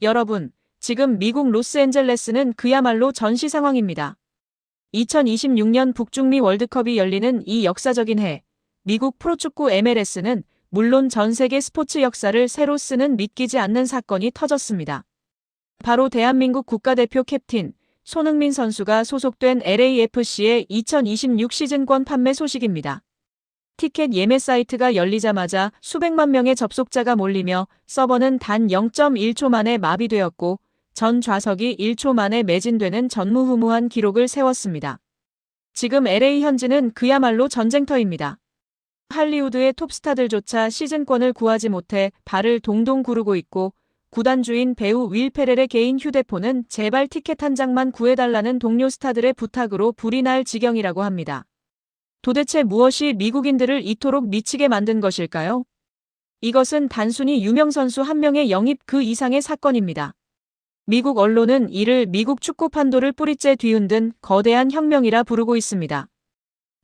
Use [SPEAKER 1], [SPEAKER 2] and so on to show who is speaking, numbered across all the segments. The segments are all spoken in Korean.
[SPEAKER 1] 여러분, 지금 미국 로스앤젤레스는 그야말로 전시 상황입니다. 2026년 북중미 월드컵이 열리는 이 역사적인 해, 미국 프로축구 MLS는 물론 전 세계 스포츠 역사를 새로 쓰는 믿기지 않는 사건이 터졌습니다. 바로 대한민국 국가대표 캡틴 손흥민 선수가 소속된 LAFC의 2026 시즌권 판매 소식입니다. 티켓 예매 사이트가 열리자마자 수백만 명의 접속자가 몰리며 서버는 단 0.1초 만에 마비되었고 전 좌석이 1초 만에 매진되는 전무후무한 기록을 세웠습니다. 지금 LA 현지는 그야말로 전쟁터입니다. 할리우드의 톱스타들조차 시즌권을 구하지 못해 발을 동동 구르고 있고 구단주인 배우 윌 페렐의 개인 휴대폰은 제발 티켓 한 장만 구해달라는 동료 스타들의 부탁으로 불이 날 지경이라고 합니다. 도대체 무엇이 미국인들을 이토록 미치게 만든 것일까요? 이것은 단순히 유명 선수 한 명의 영입 그 이상의 사건입니다. 미국 언론은 이를 미국 축구 판도를 뿌리째 뒤흔든 거대한 혁명이라 부르고 있습니다.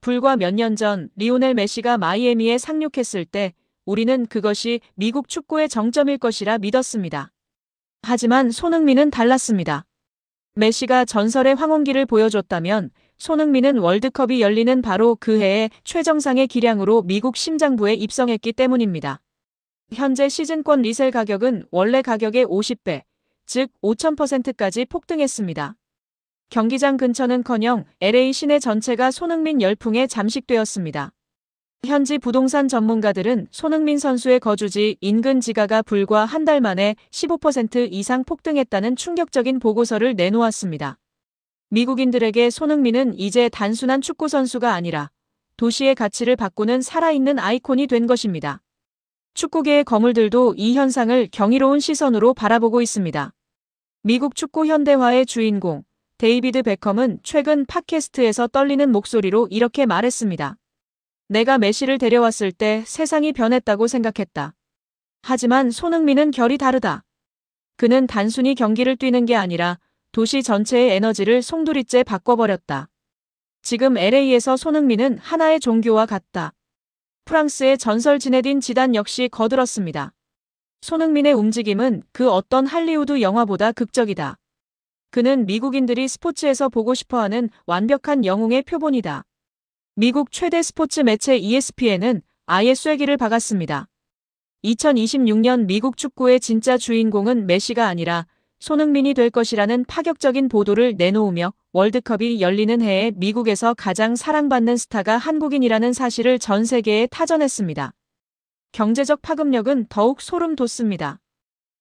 [SPEAKER 1] 불과 몇 년 전 리오넬 메시가 마이애미에 상륙했을 때 우리는 그것이 미국 축구의 정점일 것이라 믿었습니다. 하지만 손흥민은 달랐습니다. 메시가 전설의 황혼기를 보여줬다면 손흥민은 월드컵이 열리는 바로 그 해에 최정상의 기량으로 미국 심장부에 입성했기 때문입니다. 현재 시즌권 리셀 가격은 원래 가격의 50배, 즉 5,000%까지 폭등했습니다. 경기장 근처는커녕 LA 시내 전체가 손흥민 열풍에 잠식되었습니다. 현지 부동산 전문가들은 손흥민 선수의 거주지 인근 지가가 불과 한 달 만에 15% 이상 폭등했다는 충격적인 보고서를 내놓았습니다. 미국인들에게 손흥민은 이제 단순한 축구 선수가 아니라 도시의 가치를 바꾸는 살아있는 아이콘이 된 것입니다. 축구계의 거물들도 이 현상을 경이로운 시선으로 바라보고 있습니다. 미국 축구 현대화의 주인공 데이비드 베컴은 최근 팟캐스트에서 떨리는 목소리로 이렇게 말했습니다. 내가 메시를 데려왔을 때 세상이 변했다고 생각했다. 하지만 손흥민은 결이 다르다. 그는 단순히 경기를 뛰는 게 아니라 도시 전체의 에너지를 송두리째 바꿔버렸다. 지금 LA에서 손흥민은 하나의 종교와 같다. 프랑스의 전설 지네딘 지단 역시 거들었습니다. 손흥민의 움직임은 그 어떤 할리우드 영화보다 극적이다. 그는 미국인들이 스포츠에서 보고 싶어하는 완벽한 영웅의 표본이다. 미국 최대 스포츠 매체 ESPN은 아예 쐐기를 박았습니다. 2026년 미국 축구의 진짜 주인공은 메시가 아니라 손흥민이 될 것이라는 파격적인 보도를 내놓으며 월드컵이 열리는 해에 미국에서 가장 사랑받는 스타가 한국인이라는 사실을 전 세계에 타전했습니다. 경제적 파급력은 더욱 소름 돋습니다.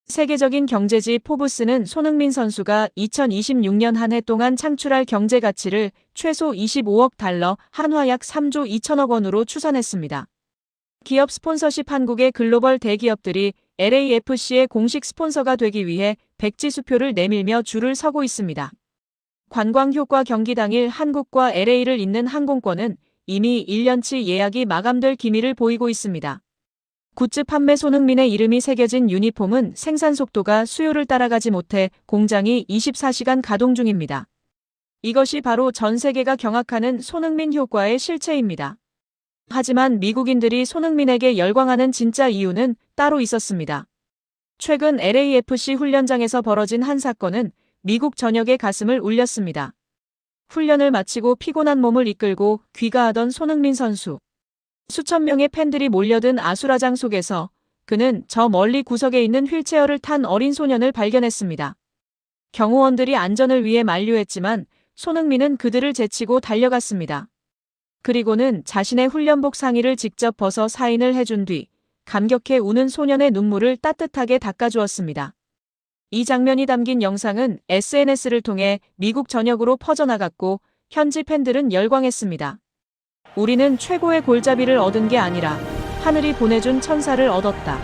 [SPEAKER 1] 세계적인 경제지 포브스는 손흥민 선수가 2026년 한 해 동안 창출할 경제 가치를 최소 25억 달러, 한화 약 3조 2천억 원으로 추산했습니다. 기업 스폰서십 한국의 글로벌 대기업들이 LAFC의 공식 스폰서가 되기 위해 백지수표를 내밀며 줄을 서고 있습니다. 관광효과 경기 당일 한국과 LA를 잇는 항공권은 이미 1년치 예약이 마감될 기미를 보이고 있습니다. 굿즈 판매 손흥민의 이름이 새겨진 유니폼은 생산 속도가 수요를 따라가지 못해 공장이 24시간 가동 중입니다. 이것이 바로 전 세계가 경악하는 손흥민 효과의 실체입니다. 하지만 미국인들이 손흥민에게 열광하는 진짜 이유는 따로 있었습니다. 최근 LAFC 훈련장에서 벌어진 한 사건은 미국 전역의 가슴을 울렸습니다. 훈련을 마치고 피곤한 몸을 이끌고 귀가하던 손흥민 선수. 수천 명의 팬들이 몰려든 아수라장 속에서 그는 저 멀리 구석에 있는 휠체어를 탄 어린 소년을 발견했습니다. 경호원들이 안전을 위해 만류했지만 손흥민은 그들을 제치고 달려갔습니다. 그리고는 자신의 훈련복 상의를 직접 벗어 사인을 해준 뒤 감격해 우는 소년의 눈물을 따뜻하게 닦아주었습니다. 이 장면이 담긴 영상은 SNS를 통해 미국 전역으로 퍼져나갔고 현지 팬들은 열광했습니다. 우리는 최고의 골잡이를 얻은 게 아니라 하늘이 보내준 천사를 얻었다.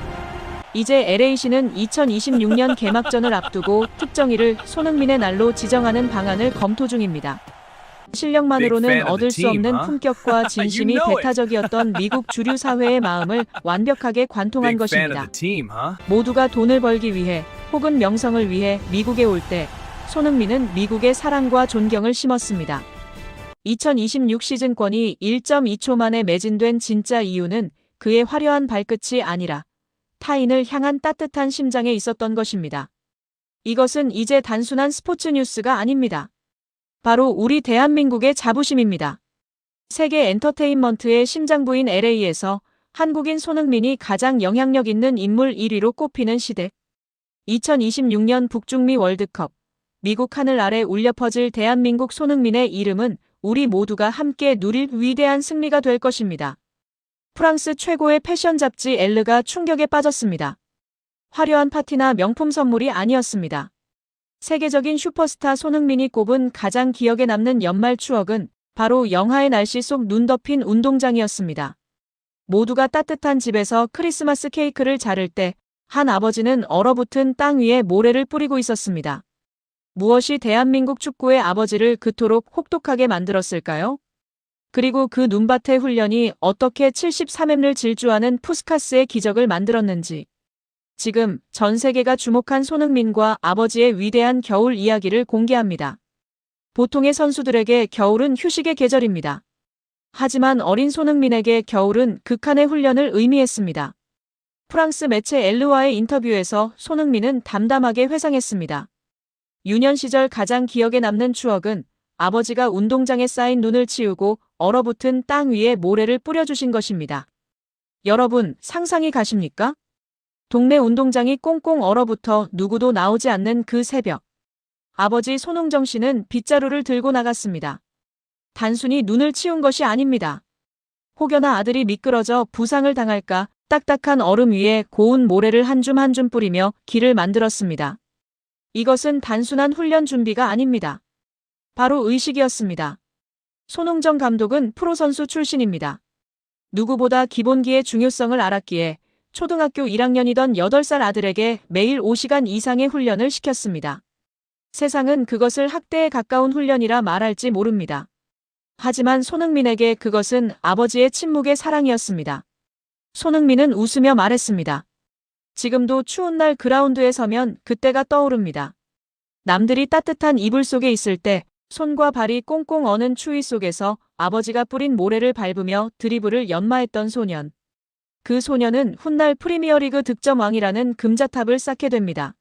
[SPEAKER 1] 이제 LA시는 2026년 개막전을 앞두고 특정일을 손흥민의 날로 지정하는 방안을 검토 중입니다. 실력만으로는 얻을 수 없는 품격과 진심이 배타적이었던 미국 주류 사회의 마음을 완벽하게 관통한 것입니다. 모두가 돈을 벌기 위해 혹은 명성을 위해 미국에 올 때 손흥민은 미국의 사랑과 존경을 심었습니다. 2026 시즌권이 1.2초 만에 매진된 진짜 이유는 그의 화려한 발끝이 아니라 타인을 향한 따뜻한 심장에 있었던 것입니다. 이것은 이제 단순한 스포츠 뉴스가 아닙니다. 바로 우리 대한민국의 자부심입니다. 세계 엔터테인먼트의 심장부인 LA에서 한국인 손흥민이 가장 영향력 있는 인물 1위로 꼽히는 시대. 2026년 북중미 월드컵. 미국 하늘 아래 울려 퍼질 대한민국 손흥민의 이름은 우리 모두가 함께 누릴 위대한 승리가 될 것입니다. 프랑스 최고의 패션 잡지 엘르가 충격에 빠졌습니다. 화려한 파티나 명품 선물이 아니었습니다. 세계적인 슈퍼스타 손흥민이 꼽은 가장 기억에 남는 연말 추억은 바로 영하의 날씨 속 눈 덮인 운동장이었습니다. 모두가 따뜻한 집에서 크리스마스 케이크를 자를 때 한 아버지는 얼어붙은 땅 위에 모래를 뿌리고 있었습니다. 무엇이 대한민국 축구의 아버지를 그토록 혹독하게 만들었을까요? 그리고 그 눈밭의 훈련이 어떻게 73M를 질주하는 푸스카스의 기적을 만들었는지. 지금 전 세계가 주목한 손흥민과 아버지의 위대한 겨울 이야기를 공개합니다. 보통의 선수들에게 겨울은 휴식의 계절입니다. 하지만 어린 손흥민에게 겨울은 극한의 훈련을 의미했습니다. 프랑스 매체 엘르와의 인터뷰에서 손흥민은 담담하게 회상했습니다. 유년 시절 가장 기억에 남는 추억은 아버지가 운동장에 쌓인 눈을 치우고 얼어붙은 땅 위에 모래를 뿌려주신 것입니다. 여러분, 상상이 가십니까? 동네 운동장이 꽁꽁 얼어붙어 누구도 나오지 않는 그 새벽. 아버지 손흥정 씨는 빗자루를 들고 나갔습니다. 단순히 눈을 치운 것이 아닙니다. 혹여나 아들이 미끄러져 부상을 당할까 딱딱한 얼음 위에 고운 모래를 한 줌 한 줌 뿌리며 길을 만들었습니다. 이것은 단순한 훈련 준비가 아닙니다. 바로 의식이었습니다. 손흥정 감독은 프로선수 출신입니다. 누구보다 기본기의 중요성을 알았기에 초등학교 1학년이던 8살 아들에게 매일 5시간 이상의 훈련을 시켰습니다. 세상은 그것을 학대에 가까운 훈련이라 말할지 모릅니다. 하지만 손흥민에게 그것은 아버지의 침묵의 사랑이었습니다. 손흥민은 웃으며 말했습니다. 지금도 추운 날 그라운드에 서면 그때가 떠오릅니다. 남들이 따뜻한 이불 속에 있을 때 손과 발이 꽁꽁 어는 추위 속에서 아버지가 뿌린 모래를 밟으며 드리블을 연마했던 소년. 그 소년은 훗날 프리미어리그 득점왕이라는 금자탑을 쌓게 됩니다.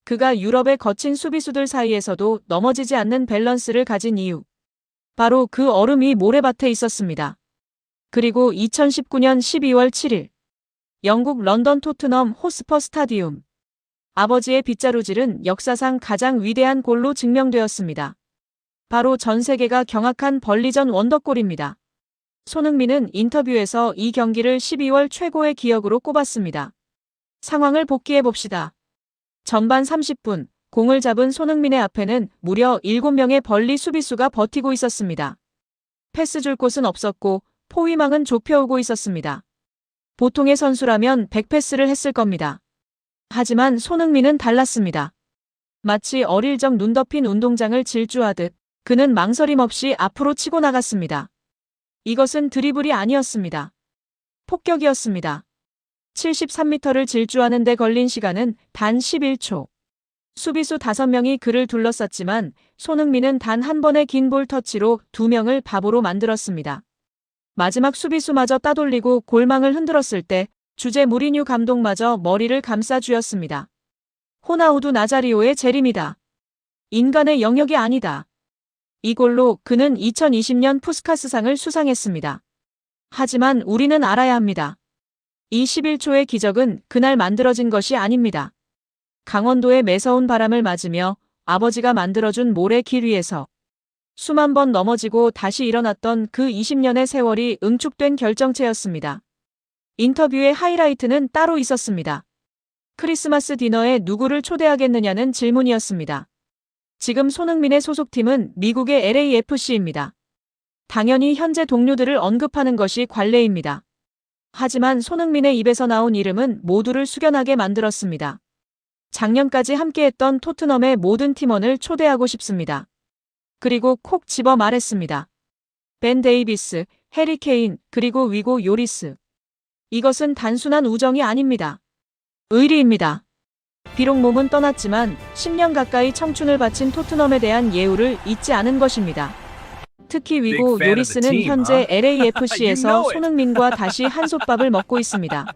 [SPEAKER 1] 그가 유럽의 거친 수비수들 사이에서도 넘어지지 않는 밸런스를 가진 이유. 바로 그 얼음이 모래밭에 있었습니다. 그리고 2019년 12월 7일. 영국 런던 토트넘 호스퍼 스타디움. 아버지의 빗자루질은 역사상 가장 위대한 골로 증명되었습니다. 바로 전 세계가 경악한 벌리전 원더골입니다. 손흥민은 인터뷰에서 이 경기를 12월 최고의 기억으로 꼽았습니다. 상황을 복기해봅시다. 전반 30분, 공을 잡은 손흥민의 앞에는 무려 7명의 벌리 수비수가 버티고 있었습니다. 패스 줄 곳은 없었고 포위망은 좁혀오고 있었습니다. 보통의 선수라면 100패스를 했을 겁니다. 하지만 손흥민은 달랐습니다. 마치 어릴 적 눈 덮인 운동장을 질주하듯 그는 망설임 없이 앞으로 치고 나갔습니다. 이것은 드리블이 아니었습니다. 폭격이었습니다. 73m를 질주하는 데 걸린 시간은 단 11초. 수비수 5명이 그를 둘러쌌지만 손흥민은 단 한 번의 긴 볼 터치로 2명을 바보로 만들었습니다. 마지막 수비수마저 따돌리고 골망을 흔들었을 때 주제 무리뉴 감독마저 머리를 감싸 쥐었습니다. 호나우두 나자리오의 재림이다. 인간의 영역이 아니다. 이 골로 그는 2020년 푸스카스상을 수상했습니다. 하지만 우리는 알아야 합니다. 이 11초의 기적은 그날 만들어진 것이 아닙니다. 강원도의 매서운 바람을 맞으며 아버지가 만들어준 모래 길 위에서 수만 번 넘어지고 다시 일어났던 그 20년의 세월이 응축된 결정체였습니다. 인터뷰의 하이라이트는 따로 있었습니다. 크리스마스 디너에 누구를 초대하겠느냐는 질문이었습니다. 지금 손흥민의 소속팀은 미국의 LAFC입니다. 당연히 현재 동료들을 언급하는 것이 관례입니다. 하지만 손흥민의 입에서 나온 이름은 모두를 숙연하게 만들었습니다. 작년까지 함께했던 토트넘의 모든 팀원을 초대하고 싶습니다. 그리고 콕 집어 말했습니다. 벤 데이비스, 해리 케인, 그리고 위고 요리스. 이것은 단순한 우정이 아닙니다. 의리입니다. 비록 몸은 떠났지만 10년 가까이 청춘을 바친 토트넘에 대한 예우를 잊지 않은 것입니다. 특히 위고 요리스는 현재 LAFC에서 손흥민과 다시 한솥밥을 먹고 있습니다.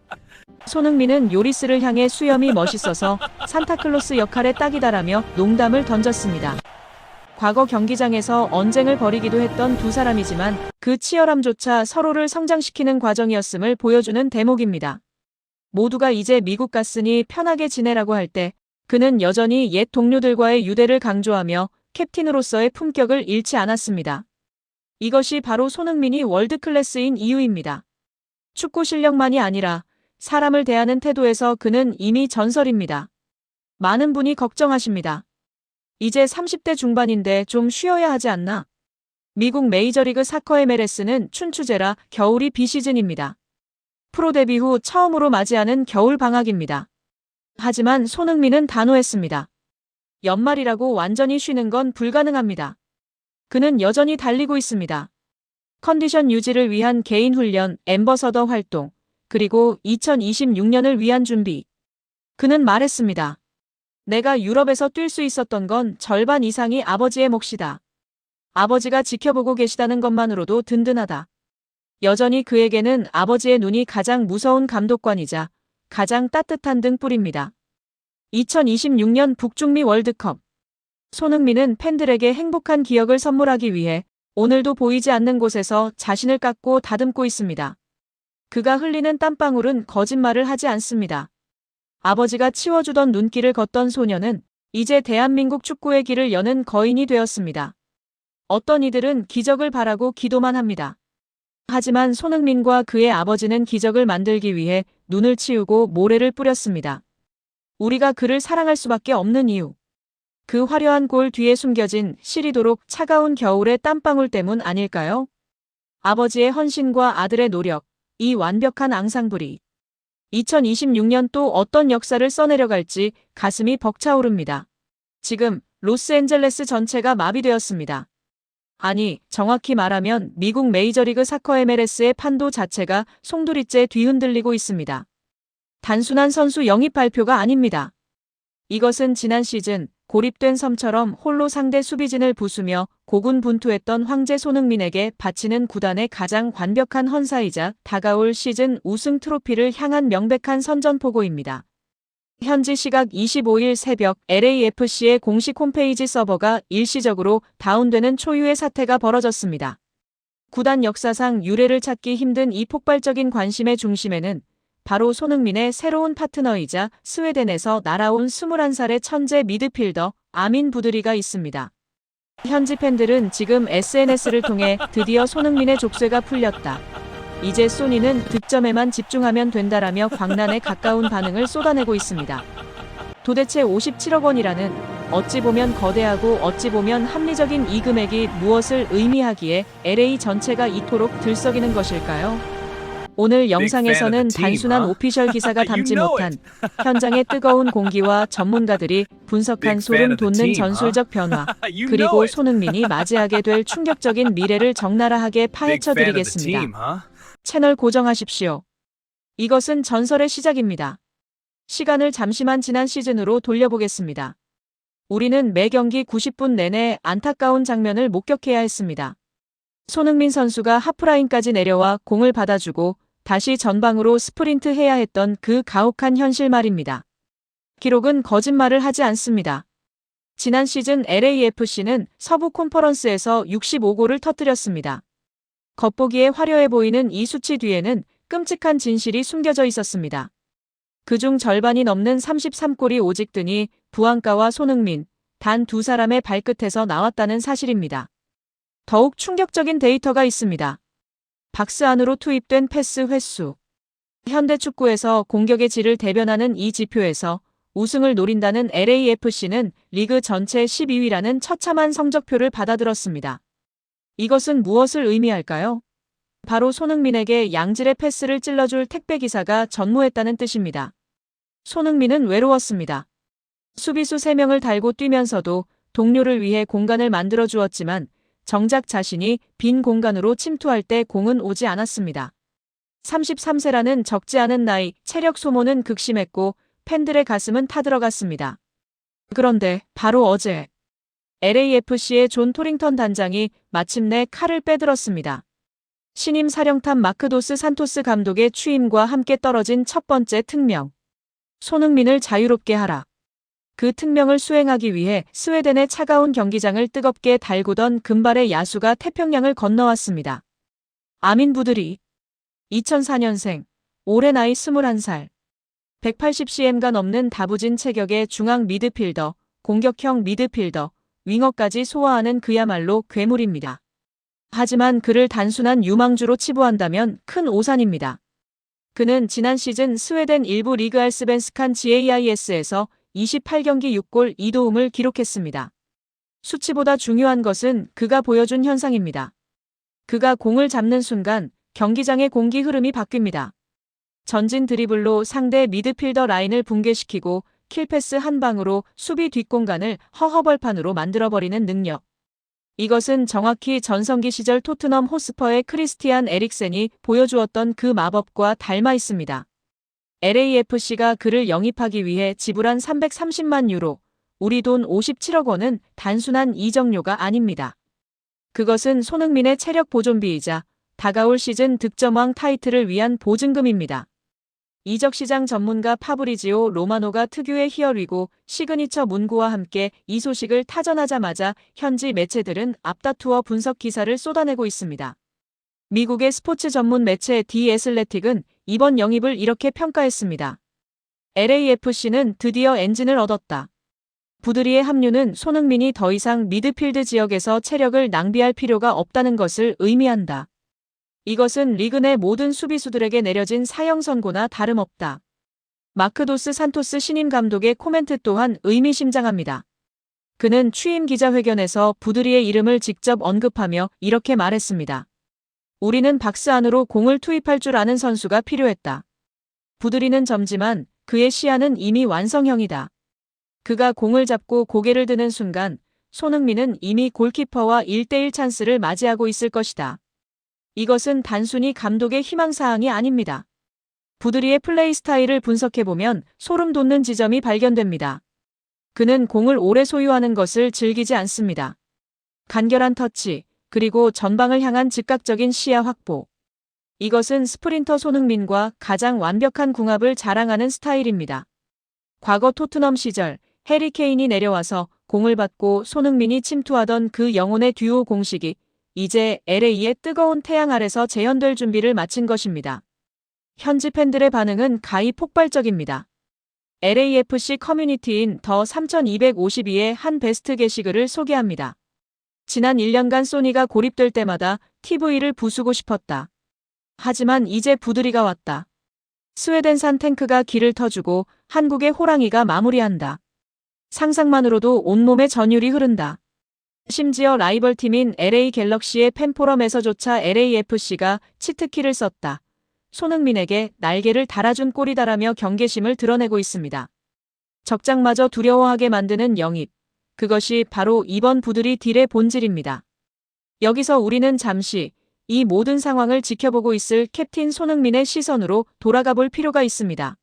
[SPEAKER 1] 손흥민은 요리스를 향해 수염이 멋있어서 산타클로스 역할에 딱이다라며 농담을 던졌습니다. 과거 경기장에서 언쟁을 벌이기도 했던 두 사람이지만 그 치열함조차 서로를 성장시키는 과정이었음을 보여주는 대목입니다. 모두가 이제 미국 갔으니 편하게 지내라고 할 때 그는 여전히 옛 동료들과의 유대를 강조하며 캡틴으로서의 품격을 잃지 않았습니다. 이것이 바로 손흥민이 월드클래스인 이유입니다. 축구 실력만이 아니라 사람을 대하는 태도에서 그는 이미 전설입니다. 많은 분이 걱정하십니다. 이제 30대 중반인데 좀 쉬어야 하지 않나? 미국 메이저리그 사커 MLS는 춘추제라 겨울이 비시즌입니다. 프로 데뷔 후 처음으로 맞이하는 겨울 방학입니다. 하지만 손흥민은 단호했습니다. 연말이라고 완전히 쉬는 건 불가능합니다. 그는 여전히 달리고 있습니다. 컨디션 유지를 위한 개인 훈련, 앰버서더 활동, 그리고 2026년을 위한 준비. 그는 말했습니다. 내가 유럽에서 뛸 수 있었던 건 절반 이상이 아버지의 몫이다. 아버지가 지켜보고 계시다는 것만으로도 든든하다. 여전히 그에게는 아버지의 눈이 가장 무서운 감독관이자 가장 따뜻한 등불입니다. 2026년 북중미 월드컵. 손흥민은 팬들에게 행복한 기억을 선물하기 위해 오늘도 보이지 않는 곳에서 자신을 깎고 다듬고 있습니다. 그가 흘리는 땀방울은 거짓말을 하지 않습니다. 아버지가 치워주던 눈길을 걷던 소녀는 이제 대한민국 축구의 길을 여는 거인이 되었습니다. 어떤 이들은 기적을 바라고 기도만 합니다. 하지만 손흥민과 그의 아버지는 기적을 만들기 위해 눈을 치우고 모래를 뿌렸습니다. 우리가 그를 사랑할 수밖에 없는 이유. 그 화려한 골 뒤에 숨겨진 시리도록 차가운 겨울의 땀방울 때문 아닐까요? 아버지의 헌신과 아들의 노력, 이 완벽한 앙상블이 2026년 또 어떤 역사를 써내려갈지 가슴이 벅차오릅니다. 지금 로스앤젤레스 전체가 마비되었습니다. 아니, 정확히 말하면 미국 메이저리그 사커 MLS의 판도 자체가 송두리째 뒤흔들리고 있습니다. 단순한 선수 영입 발표가 아닙니다. 이것은 지난 시즌 고립된 섬처럼 홀로 상대 수비진을 부수며 고군분투했던 황제 손흥민에게 바치는 구단의 가장 완벽한 헌사이자 다가올 시즌 우승 트로피를 향한 명백한 선전포고입니다. 현지 시각 25일 새벽 LAFC의 공식 홈페이지 서버가 일시적으로 다운되는 초유의 사태가 벌어졌습니다. 구단 역사상 유례를 찾기 힘든 이 폭발적인 관심의 중심에는 바로 손흥민의 새로운 파트너이자 스웨덴에서 날아온 21살의 천재 미드필더 아민 부드리가 있습니다. 현지 팬들은 지금 SNS를 통해 드디어 손흥민의 족쇄가 풀렸다. 이제 소니는 득점에만 집중하면 된다라며 광란에 가까운 반응을 쏟아내고 있습니다. 도대체 57억 원이라는 어찌 보면 거대하고 어찌 보면 합리적인 이 금액이 무엇을 의미하기에 LA 전체가 이토록 들썩이는 것일까요? 오늘 영상에서는 단순한 오피셜 기사가 담지 못한 현장의 뜨거운 공기와 전문가들이 분석한 소름 돋는 전술적 변화, 그리고 손흥민이 맞이하게 될 충격적인 미래를 적나라하게 파헤쳐 드리겠습니다. 채널 고정하십시오. 이것은 전설의 시작입니다. 시간을 잠시만 지난 시즌으로 돌려보겠습니다. 우리는 매 경기 90분 내내 안타까운 장면을 목격해야 했습니다. 손흥민 선수가 하프라인까지 내려와 공을 받아주고 다시 전방으로 스프린트 해야 했던 그 가혹한 현실 말입니다. 기록은 거짓말을 하지 않습니다. 지난 시즌 LAFC는 서부 컨퍼런스에서 65골을 터뜨렸습니다. 겉보기에 화려해 보이는 이 수치 뒤에는 끔찍한 진실이 숨겨져 있었습니다. 그중 절반이 넘는 33골이 오직 드니 부안가와 손흥민, 단 두 사람의 발끝에서 나왔다는 사실입니다. 더욱 충격적인 데이터가 있습니다. 박스 안으로 투입된 패스 횟수. 현대 축구에서 공격의 질을 대변하는 이 지표에서 우승을 노린다는 LAFC는 리그 전체 12위라는 처참한 성적표를 받아들었습니다. 이것은 무엇을 의미할까요? 바로 손흥민에게 양질의 패스를 찔러줄 택배기사가 전무했다는 뜻입니다. 손흥민은 외로웠습니다. 수비수 3명을 달고 뛰면서도 동료를 위해 공간을 만들어 주었지만 정작 자신이 빈 공간으로 침투할 때 공은 오지 않았습니다. 33세라는 적지 않은 나이, 체력 소모는 극심했고 팬들의 가슴은 타들어갔습니다. 그런데 바로 어제 LAFC의 존 토링턴 단장이 마침내 칼을 빼들었습니다. 신임 사령탑 마크도스 산토스 감독의 취임과 함께 떨어진 첫 번째 특명. 손흥민을 자유롭게 하라. 그 특명을 수행하기 위해 스웨덴의 차가운 경기장을 뜨겁게 달구던 금발의 야수가 태평양을 건너왔습니다. 아민 부드리. 2004년생. 올해 나이 21살. 180cm가 넘는 다부진 체격의 중앙 미드필더, 공격형 미드필더, 윙어까지 소화하는 그야말로 괴물입니다. 하지만 그를 단순한 유망주로 치부한다면 큰 오산입니다. 그는 지난 시즌 스웨덴 일부 리그 알스벤스칸 GAIS에서 28경기 6골 2도움을 기록했습니다. 수치보다 중요한 것은 그가 보여준 현상입니다. 그가 공을 잡는 순간 경기장의 공기 흐름이 바뀝니다. 전진 드리블로 상대 미드필더 라인을 붕괴시키고 킬패스 한 방으로 수비 뒷공간을 허허벌판으로 만들어버리는 능력. 이것은 정확히 전성기 시절 토트넘 호스퍼의 크리스티안 에릭센이 보여주었던 그 마법과 닮아 있습니다. LAFC가 그를 영입하기 위해 지불한 330만 유로, 우리 돈 57억 원은 단순한 이적료가 아닙니다. 그것은 손흥민의 체력 보존비이자 다가올 시즌 득점왕 타이틀을 위한 보증금입니다. 이적시장 전문가 파브리지오 로마노가 특유의 희열이고 시그니처 문구와 함께 이 소식을 타전하자마자 현지 매체들은 앞다투어 분석 기사를 쏟아내고 있습니다. 미국의 스포츠 전문 매체 디 애슬레틱은 이번 영입을 이렇게 평가했습니다. LAFC는 드디어 엔진을 얻었다. 부드리의 합류는 손흥민이 더 이상 미드필드 지역에서 체력을 낭비할 필요가 없다는 것을 의미한다. 이것은 리그 내 모든 수비수들에게 내려진 사형 선고나 다름없다. 마크도스 산토스 신임 감독의 코멘트 또한 의미심장합니다. 그는 취임 기자회견에서 부드리의 이름을 직접 언급하며 이렇게 말했습니다. 우리는 박스 안으로 공을 투입할 줄 아는 선수가 필요했다. 부드리는 젊지만 그의 시야는 이미 완성형이다. 그가 공을 잡고 고개를 드는 순간 손흥민은 이미 골키퍼와 1대1 찬스를 맞이하고 있을 것이다. 이것은 단순히 감독의 희망사항이 아닙니다. 부드리의 플레이 스타일을 분석해보면 소름 돋는 지점이 발견됩니다. 그는 공을 오래 소유하는 것을 즐기지 않습니다. 간결한 터치, 그리고 전방을 향한 즉각적인 시야 확보. 이것은 스프린터 손흥민과 가장 완벽한 궁합을 자랑하는 스타일입니다. 과거 토트넘 시절 해리 케인이 내려와서 공을 받고 손흥민이 침투하던 그 영혼의 듀오 공식이 이제 LA의 뜨거운 태양 아래서 재현될 준비를 마친 것입니다. 현지 팬들의 반응은 가히 폭발적입니다. LAFC 커뮤니티인 더 3252의 한 베스트 게시글을 소개합니다. 지난 1년간 소니가 고립될 때마다 TV를 부수고 싶었다. 하지만 이제 부드리가 왔다. 스웨덴산 탱크가 길을 터주고 한국의 호랑이가 마무리한다. 상상만으로도 온몸에 전율이 흐른다. 심지어 라이벌 팀인 LA 갤럭시의 팬포럼에서조차 LAFC가 치트키를 썼다. 손흥민에게 날개를 달아준 꼴이다라며 경계심을 드러내고 있습니다. 적장마저 두려워하게 만드는 영입. 그것이 바로 이번 부드리 딜의 본질입니다. 여기서 우리는 잠시 이 모든 상황을 지켜보고 있을 캡틴 손흥민의 시선으로 돌아가 볼 필요가 있습니다.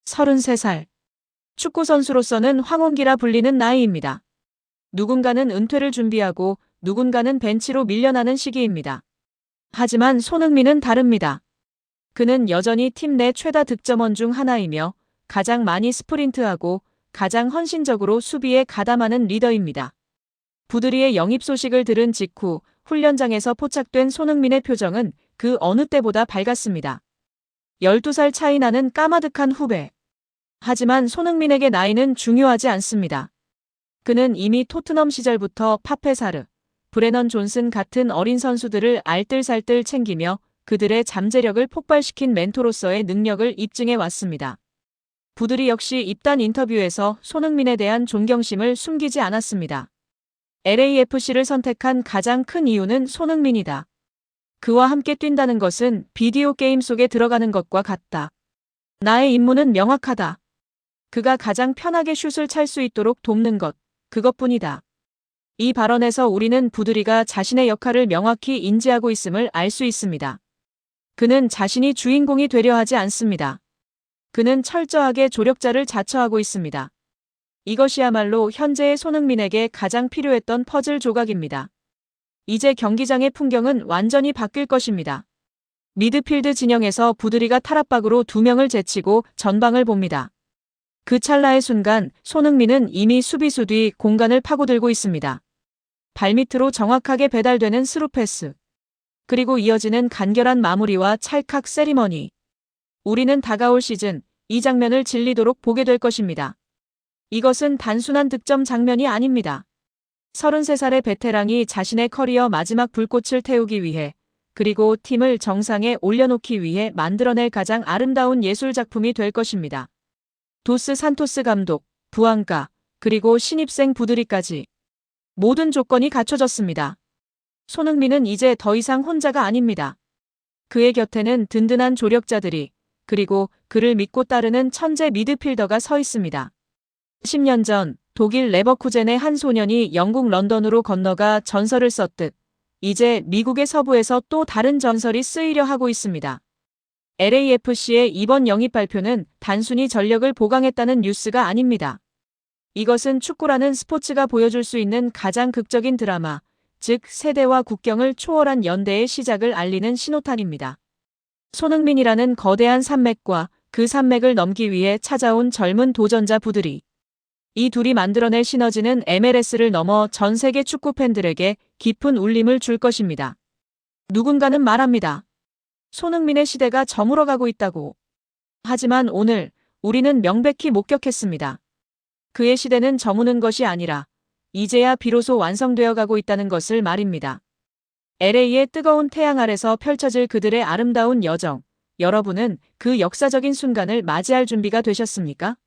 [SPEAKER 1] 33살. 축구선수로서는 황혼기라 불리는 나이입니다. 누군가는 은퇴를 준비하고 누군가는 벤치로 밀려나는 시기입니다. 하지만 손흥민은 다릅니다. 그는 여전히 팀 내 최다 득점원 중 하나이며 가장 많이 스프린트하고 가장 헌신적으로 수비에 가담하는 리더입니다. 부드리의 영입 소식을 들은 직후 훈련장에서 포착된 손흥민의 표정은 그 어느 때보다 밝았습니다. 12살 차이 나는 까마득한 후배. 하지만 손흥민에게 나이는 중요하지 않습니다. 그는 이미 토트넘 시절부터 파페사르, 브레넌 존슨 같은 어린 선수들을 알뜰살뜰 챙기며 그들의 잠재력을 폭발시킨 멘토로서의 능력을 입증해 왔습니다. 부드리 역시 입단 인터뷰에서 손흥민에 대한 존경심을 숨기지 않았습니다. LAFC를 선택한 가장 큰 이유는 손흥민이다. 그와 함께 뛴다는 것은 비디오 게임 속에 들어가는 것과 같다. 나의 임무는 명확하다. 그가 가장 편하게 슛을 찰 수 있도록 돕는 것, 그것뿐이다. 이 발언에서 우리는 부드리가 자신의 역할을 명확히 인지하고 있음을 알 수 있습니다. 그는 자신이 주인공이 되려 하지 않습니다. 그는 철저하게 조력자를 자처하고 있습니다. 이것이야말로 현재의 손흥민에게 가장 필요했던 퍼즐 조각입니다. 이제 경기장의 풍경은 완전히 바뀔 것입니다. 미드필드 진영에서 부드리가 탈압박으로 2명을 제치고 전방을 봅니다. 그 찰나의 순간 손흥민은 이미 수비수 뒤 공간을 파고들고 있습니다. 발밑으로 정확하게 배달되는 스루 패스. 그리고 이어지는 간결한 마무리와 찰칵 세리머니. 우리는 다가올 시즌 이 장면을 질리도록 보게 될 것입니다. 이것은 단순한 득점 장면이 아닙니다. 33살의 베테랑이 자신의 커리어 마지막 불꽃을 태우기 위해 그리고 팀을 정상에 올려놓기 위해 만들어낼 가장 아름다운 예술작품이 될 것입니다. 도스 산토스 감독, 부안가, 그리고 신입생 부드리까지 모든 조건이 갖춰졌습니다. 손흥민은 이제 더 이상 혼자가 아닙니다. 그의 곁에는 든든한 조력자들이 그리고 그를 믿고 따르는 천재 미드필더가 서 있습니다. 10년 전 독일 레버쿠젠의 한 소년이 영국 런던으로 건너가 전설을 썼듯 이제 미국의 서부에서 또 다른 전설이 쓰이려 하고 있습니다. LAFC의 이번 영입 발표는 단순히 전력을 보강했다는 뉴스가 아닙니다. 이것은 축구라는 스포츠가 보여줄 수 있는 가장 극적인 드라마, 즉 세대와 국경을 초월한 연대의 시작을 알리는 신호탄입니다. 손흥민이라는 거대한 산맥과 그 산맥을 넘기 위해 찾아온 젊은 도전자 부들이. 이 둘이 만들어낼 시너지는 MLS를 넘어 전 세계 축구 팬들에게 깊은 울림을 줄 것입니다. 누군가는 말합니다. 손흥민의 시대가 저물어가고 있다고. 하지만 오늘 우리는 명백히 목격했습니다. 그의 시대는 저무는 것이 아니라 이제야 비로소 완성되어 가고 있다는 것을 말입니다. LA의 뜨거운 태양 아래서 펼쳐질 그들의 아름다운 여정. 여러분은 그 역사적인 순간을 맞이할 준비가 되셨습니까?